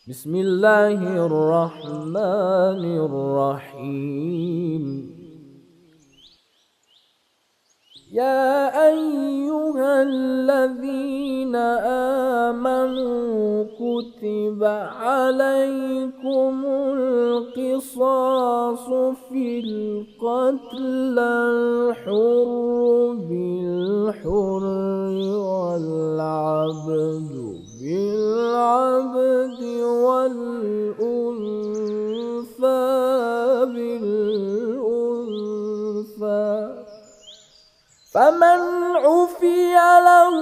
بسم الله الرحمن الرحيم. يا أيها الذين آمنوا كتب عليكم القصاص في القتلى، الحر بالحر والعبد بالعبد والأنثى بالأنثى، فمن عفي له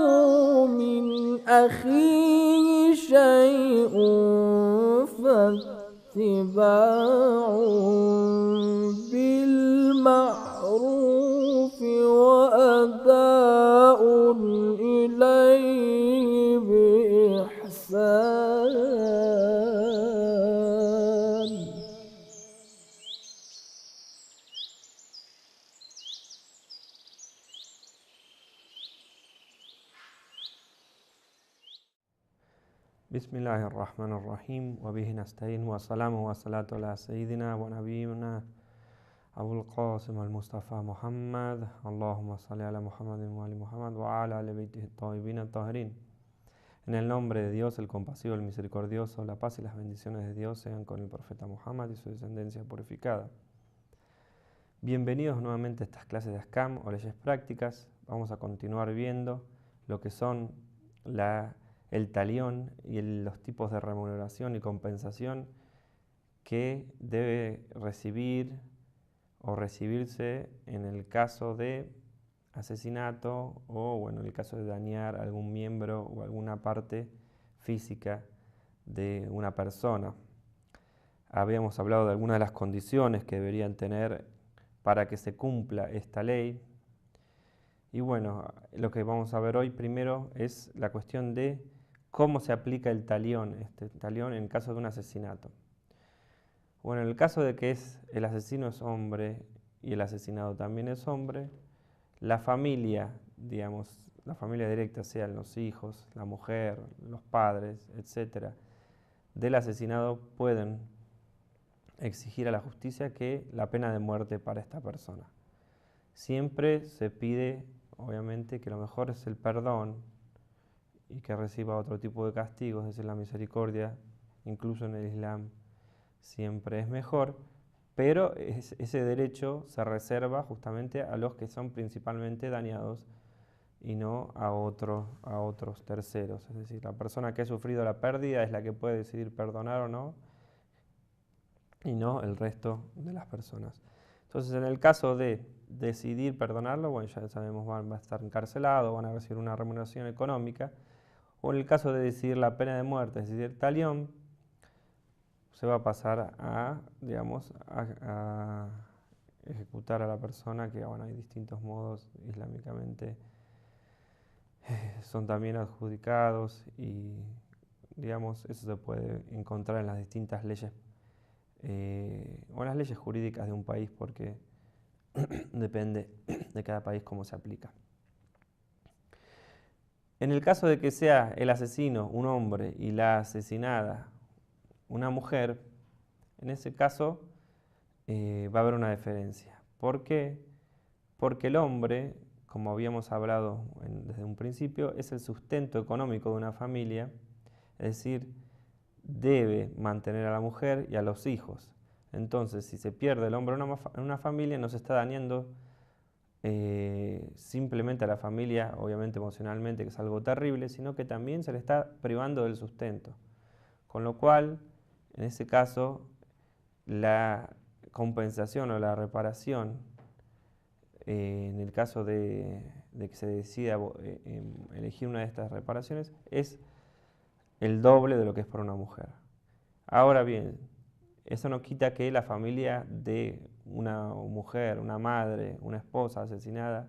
من أخيه شيء فاتباع بالمعروف وأداء إليه بإحسان. بسم الله الرحمن الرحيم وبه نستعين والسلام والصلاة على سيدنا ونبينا أبو القاسم المصطفى محمد اللهم صل على Muhammad وآل Muhammad وعلى آل بيته الطيبين الطاهرين. En el nombre de Dios, el compasivo, el misericordioso, la paz y las bendiciones de Dios sean con el profeta Muhammad y su descendencia purificada. Bienvenidos nuevamente a estas clases de Ahkam o leyes prácticas. Vamos a continuar viendo lo que son el talión y los tipos de remuneración y compensación que debe recibir o recibirse en el caso de asesinato o en el caso de dañar algún miembro o alguna parte física de una persona. Habíamos hablado de algunas de las condiciones que deberían tener para que se cumpla esta ley. Y bueno, lo que vamos a ver hoy primero es la cuestión de cómo se aplica el talión, este talión en caso de un asesinato. Bueno, en el caso de que el asesino es hombre y el asesinado también es hombre, la familia, digamos, la familia directa, sean los hijos, la mujer, los padres, etcétera, del asesinado pueden exigir a la justicia que la pena de muerte para esta persona. Siempre se pide, obviamente, que lo mejor es el perdón y que reciba otro tipo de castigo, es decir, la misericordia, incluso en el Islam, siempre es mejor, pero ese derecho se reserva justamente a los que son principalmente dañados y no a otros terceros. Es decir, la persona que ha sufrido la pérdida es la que puede decidir perdonar o no, y no el resto de las personas. Entonces, en el caso de decidir perdonarlo, bueno, ya sabemos, va a estar encarcelado, van a recibir una remuneración económica, o en el caso de decidir la pena de muerte, es decir, talión, se va a pasar a, digamos, a ejecutar a la persona, que bueno, hay distintos modos islámicamente, son también adjudicados y, digamos, eso se puede encontrar en las distintas leyes o en las leyes jurídicas de un país, porque depende de cada país cómo se aplica. En el caso de que sea el asesino un hombre y la asesinada una mujer, en ese caso va a haber una diferencia. ¿Por qué? Porque el hombre, como habíamos hablado desde un principio, es el sustento económico de una familia, es decir, debe mantener a la mujer y a los hijos. Entonces, si se pierde el hombre en una familia, no se está dañando simplemente a la familia, obviamente emocionalmente, que es algo terrible, sino que también se le está privando del sustento. Con lo cual, en ese caso, la compensación o la reparación, en el caso de que se decida elegir una de estas reparaciones, es el doble de lo que es para una mujer. Ahora bien, eso no quita que la familia de una mujer, una madre, una esposa asesinada,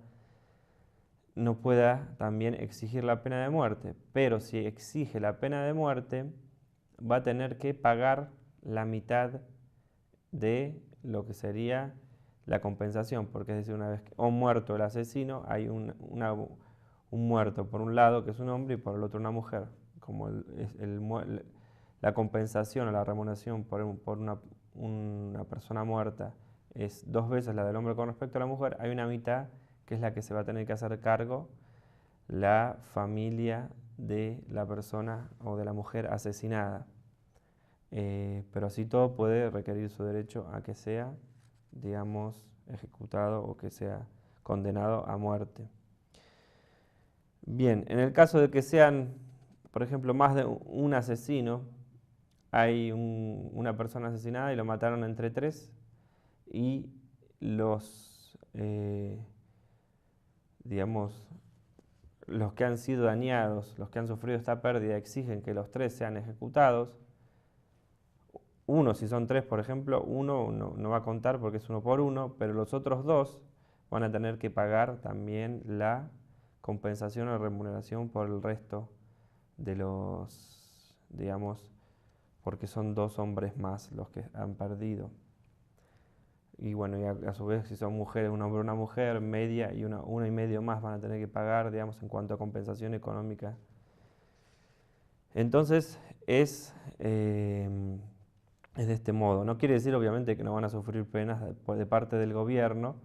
no pueda también exigir la pena de muerte, pero si exige la pena de muerte, va a tener que pagar la mitad de lo que sería la compensación, porque es decir, una vez que o muerto el asesino, hay un muerto por un lado que es un hombre y por el otro una mujer. Como la compensación o la remuneración por una persona muerta es 2 veces la del hombre con respecto a la mujer, hay una mitad que es la que se va a tener que hacer cargo la familia de la persona o de la mujer asesinada. Pero así todo puede requerir su derecho a que sea, digamos, ejecutado o que sea condenado a muerte. Bien, en el caso de que sean, por ejemplo, más de un asesino, hay una persona asesinada y lo mataron entre 3 y digamos, los que han sido dañados, los que han sufrido esta pérdida, exigen que los 3 sean ejecutados. Uno, si son 3, por ejemplo, uno no va a contar porque es 1 por 1, pero los otros 2 van a tener que pagar también la compensación o remuneración por el resto de digamos, porque son 2 hombres más los que han perdido. Y bueno, y a su vez, si son mujeres, un hombre o una mujer, media y uno y medio más van a tener que pagar, digamos, en cuanto a compensación económica. Entonces, es de este modo. No quiere decir, obviamente, que no van a sufrir penas de parte del gobierno,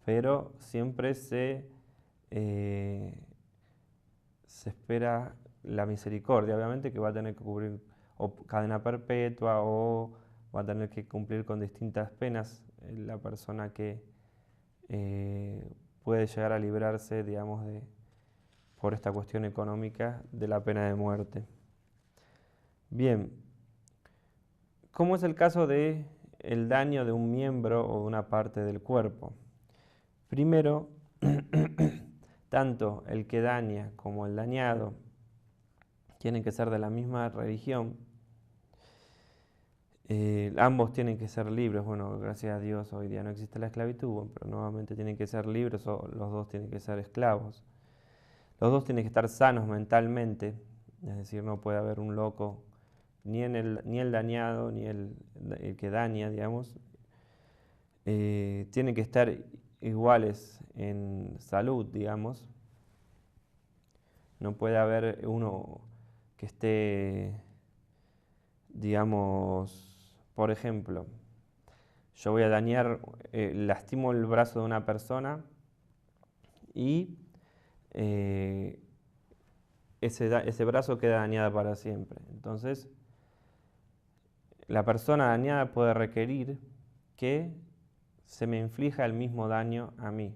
pero siempre se espera la misericordia, obviamente, que va a tener que cubrir o cadena perpetua o va a tener que cumplir con distintas penas la persona que puede llegar a librarse, digamos, por esta cuestión económica de la pena de muerte. Bien, ¿cómo es el caso de el daño de un miembro o de una parte del cuerpo? Primero, tanto el que daña como el dañado tienen que ser de la misma religión. Ambos tienen que ser libres. Bueno, gracias a Dios hoy día no existe la esclavitud, pero nuevamente tienen que ser libres o los 2 tienen que ser esclavos. Los 2 tienen que estar sanos mentalmente, es decir, no puede haber un loco, ni el dañado, ni el que daña, digamos. Tienen que estar iguales en salud, digamos. No puede haber uno que esté, digamos, por ejemplo, yo voy a dañar, lastimo el brazo de una persona y ese brazo queda dañado para siempre. Entonces, la persona dañada puede requerir que se me inflija el mismo daño a mí.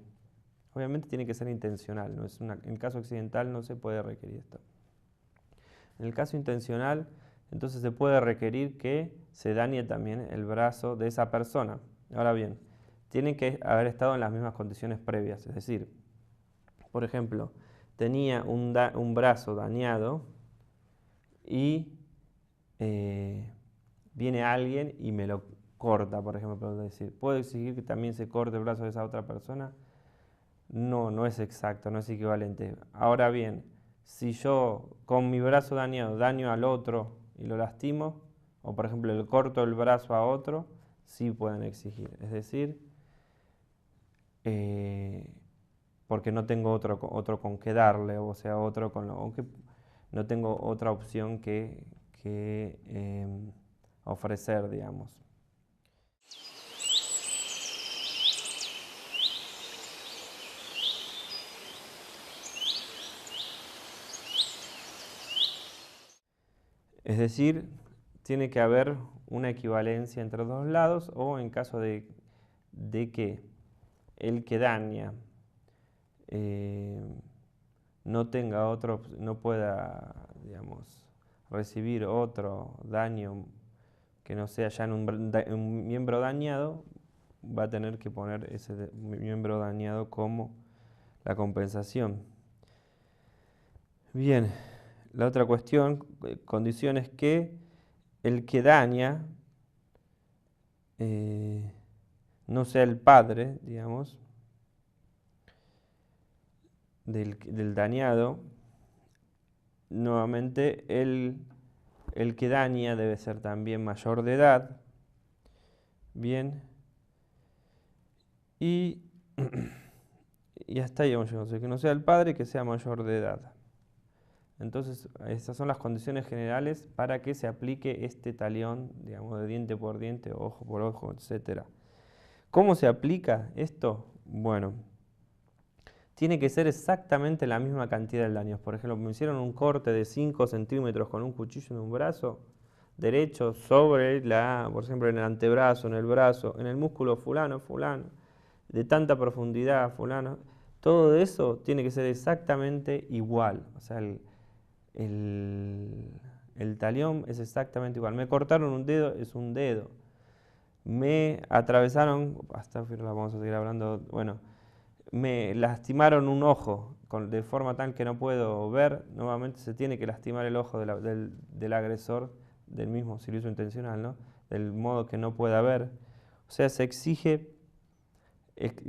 Obviamente tiene que ser intencional, en el caso accidental no se puede requerir esto. En el caso intencional, entonces se puede requerir que se dañe también el brazo de esa persona. Ahora bien, tienen que haber estado en las mismas condiciones previas, es decir, por ejemplo, tenía un brazo dañado y viene alguien y me lo corta, por ejemplo, puedo decir, ¿puedo exigir que también se corte el brazo de esa otra persona? No, no es exacto, no es equivalente. Ahora bien, si yo con mi brazo dañado daño al otro y lo lastimo, o por ejemplo le corto el brazo a otro, sí pueden exigir. Es decir, porque no tengo otro con que darle, o sea, otro con lo que no tengo otra opción que ofrecer, digamos. Es decir, tiene que haber una equivalencia entre los 2 lados o en caso de que el que daña no tenga no pueda, digamos, recibir otro daño que no sea ya en un miembro dañado, va a tener que poner ese miembro dañado como la compensación. Bien, la otra condición es que el que daña no sea el padre, digamos, del dañado. Nuevamente, el que daña debe ser también mayor de edad. Bien. Y hasta ahí vamos a llegar. O sea, que no sea el padre, que sea mayor de edad. Entonces, esas son las condiciones generales para que se aplique este talión, digamos, de diente por diente, ojo por ojo, etc. ¿Cómo se aplica esto? Bueno, tiene que ser exactamente la misma cantidad de daños. Por ejemplo, me hicieron un corte de 5 centímetros con un cuchillo en un brazo derecho sobre por ejemplo, en el antebrazo, en el brazo, en el músculo fulano, de tanta profundidad, fulano. Todo eso tiene que ser exactamente igual. O sea, el talión es exactamente igual. Me cortaron un dedo, es un dedo. Me atravesaron, hasta vamos a seguir hablando, bueno, me lastimaron un ojo de forma tal que no puedo ver, nuevamente se tiene que lastimar el ojo del agresor, del mismo, si lo hizo intencional, ¿no? Del modo que no pueda ver. O sea, se exige,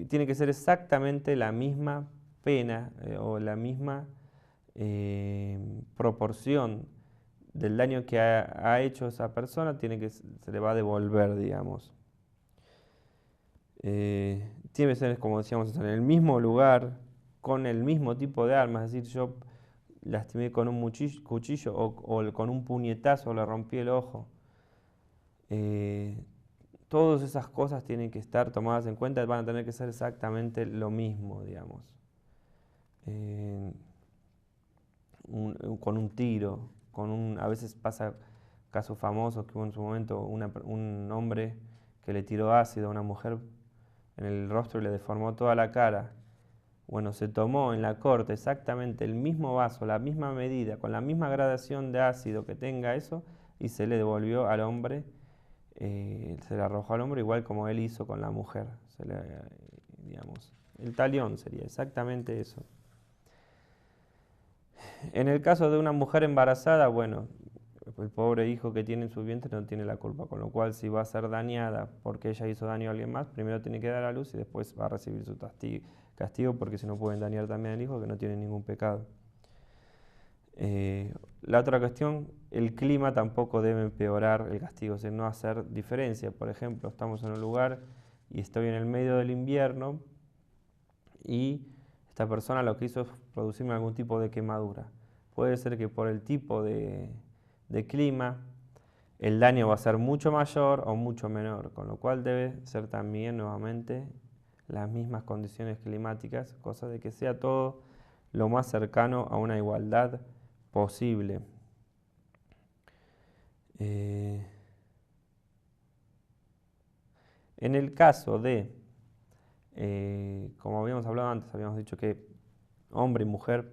tiene que ser exactamente la misma pena o la misma proporción del daño que ha hecho esa persona, se le va a devolver, digamos. Tiene que ser, como decíamos, en el mismo lugar, con el mismo tipo de armas, es decir, yo lastimé con un cuchillo o con un puñetazo le rompí el ojo. Todas esas cosas tienen que estar tomadas en cuenta, van a tener que ser exactamente lo mismo, digamos. Con un tiro, a veces pasa casos famosos que hubo en su momento un hombre que le tiró ácido a una mujer en el rostro y le deformó toda la cara. Bueno, se tomó en la corte exactamente el mismo vaso, la misma medida, con la misma gradación de ácido que tenga eso, y se le devolvió al hombre, se le arrojó al hombre igual como él hizo con la mujer. Digamos, el talión sería exactamente eso. En el caso de una mujer embarazada, bueno, el pobre hijo que tiene en su vientre no tiene la culpa, con lo cual si va a ser dañada porque ella hizo daño a alguien más, primero tiene que dar a luz y después va a recibir su castigo porque si no pueden dañar también al hijo que no tiene ningún pecado. La otra cuestión, el clima tampoco debe empeorar el castigo, es decir, no hacer diferencia. Por ejemplo, estamos en un lugar y estoy en el medio del invierno y esta persona lo que hizo es producirme algún tipo de quemadura. Puede ser que por el tipo de clima el daño va a ser mucho mayor o mucho menor, con lo cual debe ser también nuevamente las mismas condiciones climáticas, cosa de que sea todo lo más cercano a una igualdad posible. En el caso de, como habíamos hablado antes, habíamos dicho que hombre y mujer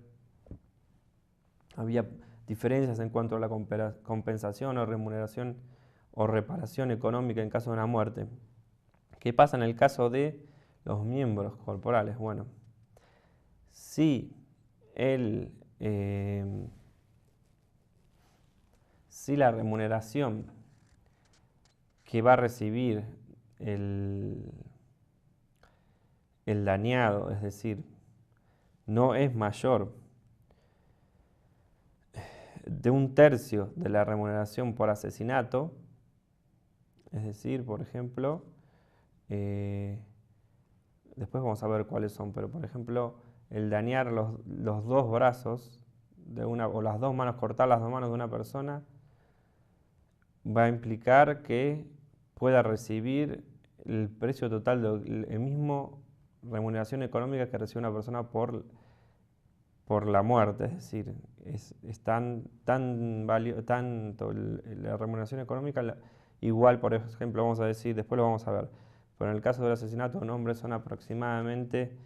había diferencias en cuanto a la compensación o remuneración o reparación económica en caso de una muerte. ¿Qué pasa en el caso de los miembros corporales? Bueno, si la remuneración que va a recibir el dañado, es decir, no es mayor de 1/3 de la remuneración por asesinato, es decir, por ejemplo, después vamos a ver cuáles son, pero por ejemplo, el dañar los 2 brazos o las 2 manos, cortar las 2 manos de una persona, va a implicar que pueda recibir el precio total el mismo remuneración económica que recibe una persona por la muerte, es decir, es tanto la remuneración económica igual, por ejemplo, vamos a decir, después lo vamos a ver, pero en el caso del asesinato de un hombre son aproximadamente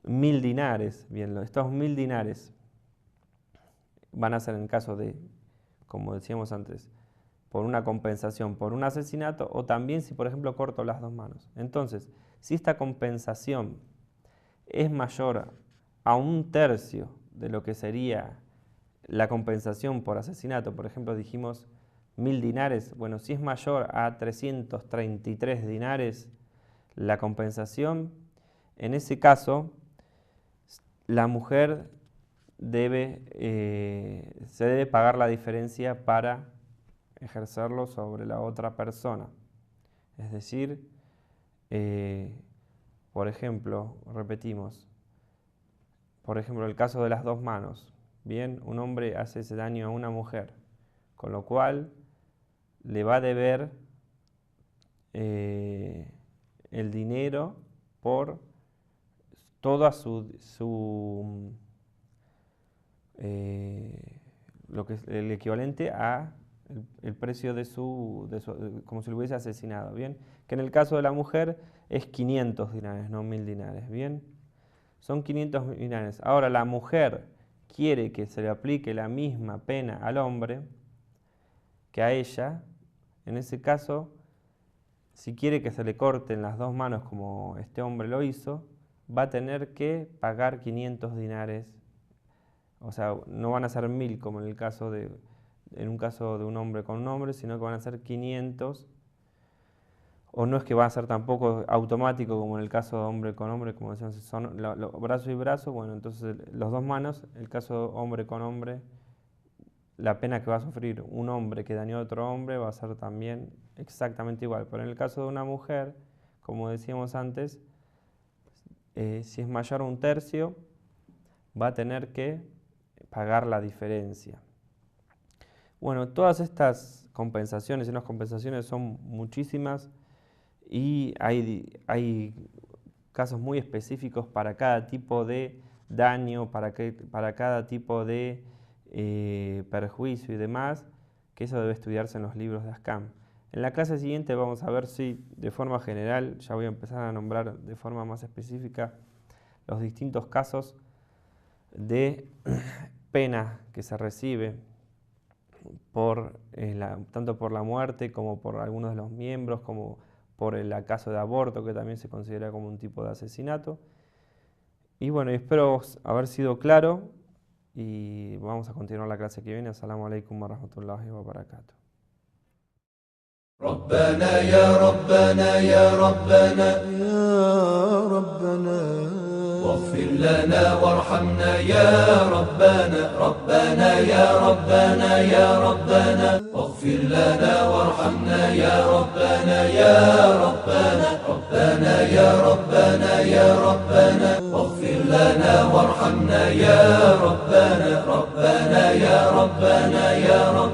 1000 dinares. Bien, estos 1000 dinares van a ser en caso de, como decíamos antes, por una compensación por un asesinato o también si, por ejemplo, corto las 2 manos. Entonces, si esta compensación es mayor a 1/3 de lo que sería la compensación por asesinato, por ejemplo, dijimos 1000 dinares, bueno, si es mayor a 333 dinares la compensación, en ese caso, la mujer se debe pagar la diferencia para ejercerlo sobre la otra persona. Es decir, por ejemplo, repetimos, por ejemplo, el caso de las dos manos. Bien, un hombre hace ese daño a una mujer, con lo cual le va a deber el dinero por toda lo que es el equivalente a el precio de como si lo hubiese asesinado, ¿bien? Que en el caso de la mujer es 500 dinares, no 1000 dinares, ¿bien? Son 500 dinares. Ahora la mujer quiere que se le aplique la misma pena al hombre que a ella. En ese caso, si quiere que se le corten las dos manos como este hombre lo hizo, va a tener que pagar 500 dinares. O sea, no van a ser 1000 como en un caso de un hombre con un hombre, sino que van a ser 500. O no es que va a ser tampoco automático como en el caso de hombre con hombre, como decíamos, son brazo y brazo. Bueno, entonces los dos manos, el caso de hombre con hombre, la pena que va a sufrir un hombre que dañó a otro hombre va a ser también exactamente igual. Pero en el caso de una mujer, como decíamos antes, si es mayor a un tercio, va a tener que pagar la diferencia. Bueno, todas estas compensaciones, y las compensaciones son muchísimas, y hay casos muy específicos para cada tipo de daño, para cada tipo de perjuicio y demás, que eso debe estudiarse en los libros de Ahkam. En la clase siguiente vamos a ver si de forma general, ya voy a empezar a nombrar de forma más específica los distintos casos de pena que se recibe tanto por la muerte como por algunos de los miembros, como por el caso de aborto, que también se considera como un tipo de asesinato. Y bueno, espero haber sido claro y vamos a continuar la clase que viene. Assalamu alaikum wa rahmatullahi wa barakatuh. ربنا يا ربنا يا ربنا يا ربنا واغفر لنا وارحمنا يا ربنا ربنا يا ربنا يا ربنا واغفر لنا وارحمنا يا ربنا يا ربنا ربنا يا ربنا يا ربنا واغفر لنا وارحمنا يا ربنا ربنا يا ربنا يا ربنا